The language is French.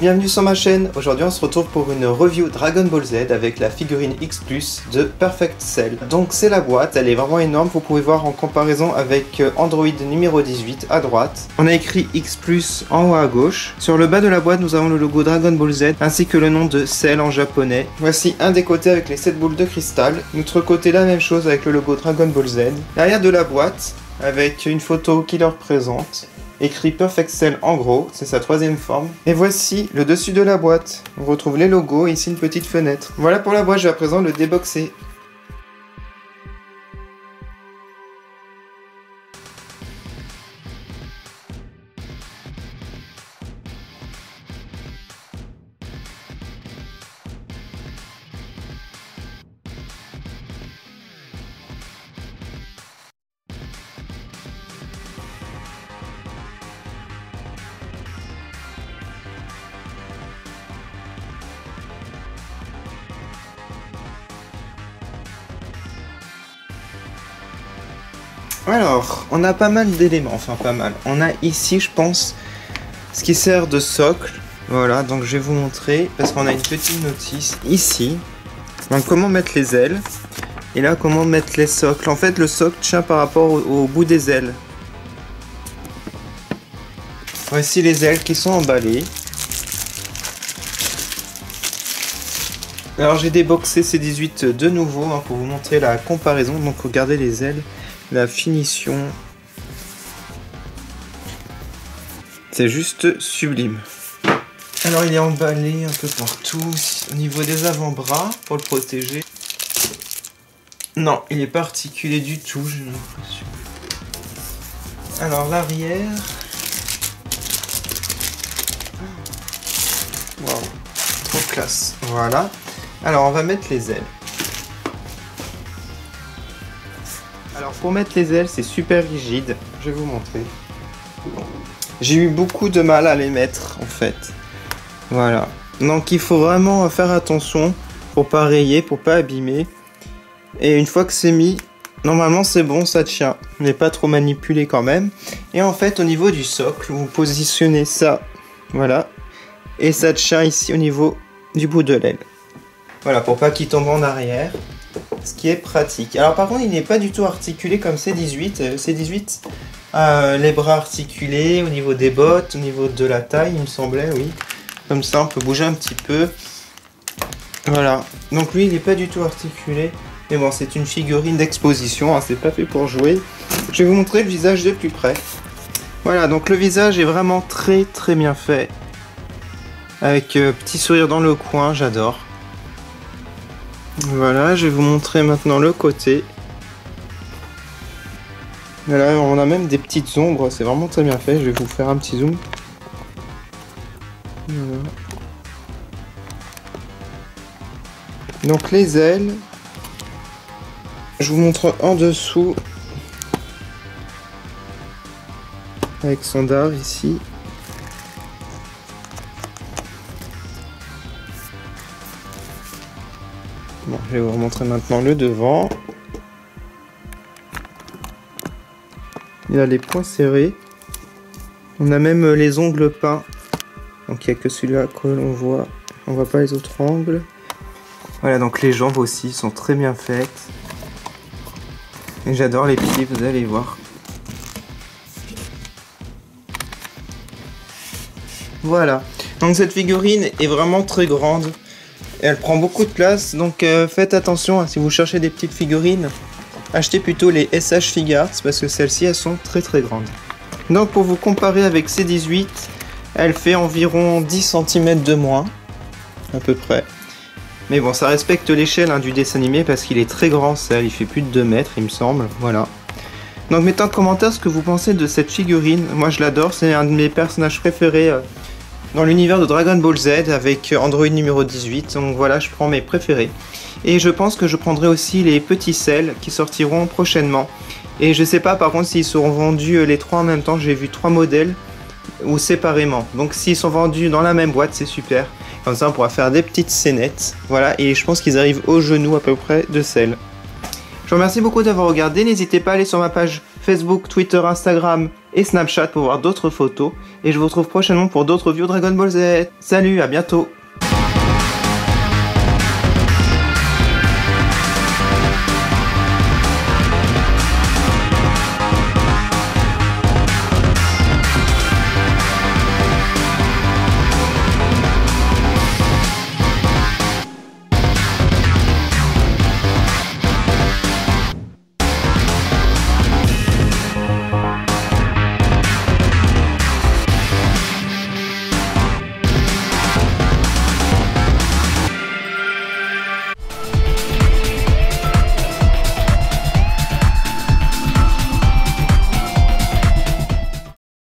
bienvenue sur ma chaîne. Aujourd'hui on se retrouve pour une review Dragon Ball Z avec la figurine X Plus de Perfect Cell. Donc c'est la boîte, elle est vraiment énorme, vous pouvez voir en comparaison avec Android numéro 18 à droite. On a écrit X Plus en haut à gauche. Sur le bas de la boîte nous avons le logo Dragon Ball Z ainsi que le nom de Cell en japonais. Voici un des côtés avec les 7 boules de cristal. L'autre côté la même chose avec le logo Dragon Ball Z. L'arrière de la boîte avec une photo qui le représente. Écrit Perfect Cell en gros, c'est sa troisième forme. Et voici le dessus de la boîte. On retrouve les logos et ici une petite fenêtre. Voilà pour la boîte, je vais à présent le déboxer. Alors, on a pas mal d'éléments, enfin pas mal. On a ici, je pense, ce qui sert de socle. Voilà, donc je vais vous montrer, parce qu'on a une petite notice ici. Donc comment mettre les ailes. Et là, comment mettre les socles. En fait, le socle tient par rapport au bout des ailes. Voici les ailes qui sont emballées. Alors j'ai déboxé ces 18 de nouveau hein, pour vous montrer la comparaison. Donc regardez les ailes. La finition, c'est juste sublime. Alors il est emballé un peu partout, au niveau des avant-bras pour le protéger. Non, il n'est pas articulé du tout, j'ai l'impression. Alors l'arrière. Waouh, trop classe. Voilà. Alors on va mettre les ailes. Alors pour mettre les ailes, c'est super rigide. Je vais vous montrer. J'ai eu beaucoup de mal à les mettre en fait. Voilà. Donc il faut vraiment faire attention pour pas rayer, pour pas abîmer. Et une fois que c'est mis, normalement c'est bon, ça tient. Mais pas trop manipulé quand même. Et en fait au niveau du socle, vous positionnez ça. Voilà. Et ça tient ici au niveau du bout de l'aile. Voilà, pour pas qu'il tombe en arrière. Ce qui est pratique. Alors par contre il n'est pas du tout articulé comme C18. C18 les bras articulés au niveau des bottes, au niveau de la taille il me semblait, oui. Comme ça on peut bouger un petit peu. Voilà. Donc lui il n'est pas du tout articulé. Mais bon c'est une figurine d'exposition, hein, c'est pas fait pour jouer. Je vais vous montrer le visage de plus près. Voilà, donc le visage est vraiment très bien fait. Avec petit sourire dans le coin, j'adore. Voilà, je vais vous montrer maintenant le côté. Voilà, on a même des petites ombres, c'est vraiment très bien fait. Je vais vous faire un petit zoom. Voilà. Donc les ailes, je vous montre en dessous. Avec son dard ici. Bon, je vais vous remontrer maintenant le devant. Il a les poings serrés. On a même les ongles peints. Donc il n'y a que celui-là que l'on voit. On voit pas les autres ongles. Voilà, donc les jambes aussi sont très bien faites. Et j'adore les pieds, vous allez voir. Voilà. Donc cette figurine est vraiment très grande. Elle prend beaucoup de place, donc faites attention, hein, si vous cherchez des petites figurines, achetez plutôt les SH Figuarts parce que celles-ci elles sont très grandes. Donc pour vous comparer avec C18, elle fait environ 10 cm de moins, à peu près. Mais bon, ça respecte l'échelle hein, du dessin animé parce qu'il est très grand, celle, il fait plus de 2 mètres il me semble, voilà. Donc mettez en commentaire ce que vous pensez de cette figurine, moi je l'adore, c'est un de mes personnages préférés. Dans l'univers de Dragon Ball Z avec Android numéro 18, donc voilà, je prends mes préférés. Et je pense que je prendrai aussi les petits Cell qui sortiront prochainement. Et je sais pas par contre s'ils seront vendus les 3 en même temps, j'ai vu 3 modèles ou séparément. Donc s'ils sont vendus dans la même boîte, c'est super. Comme ça on pourra faire des petites scénettes. Voilà, et je pense qu'ils arrivent au genou à peu près de Cell. Je vous remercie beaucoup d'avoir regardé, n'hésitez pas à aller sur ma page Facebook, Twitter, Instagram et Snapchat pour voir d'autres photos. Et je vous retrouve prochainement pour d'autres reviews Dragon Ball Z. Salut, à bientôt!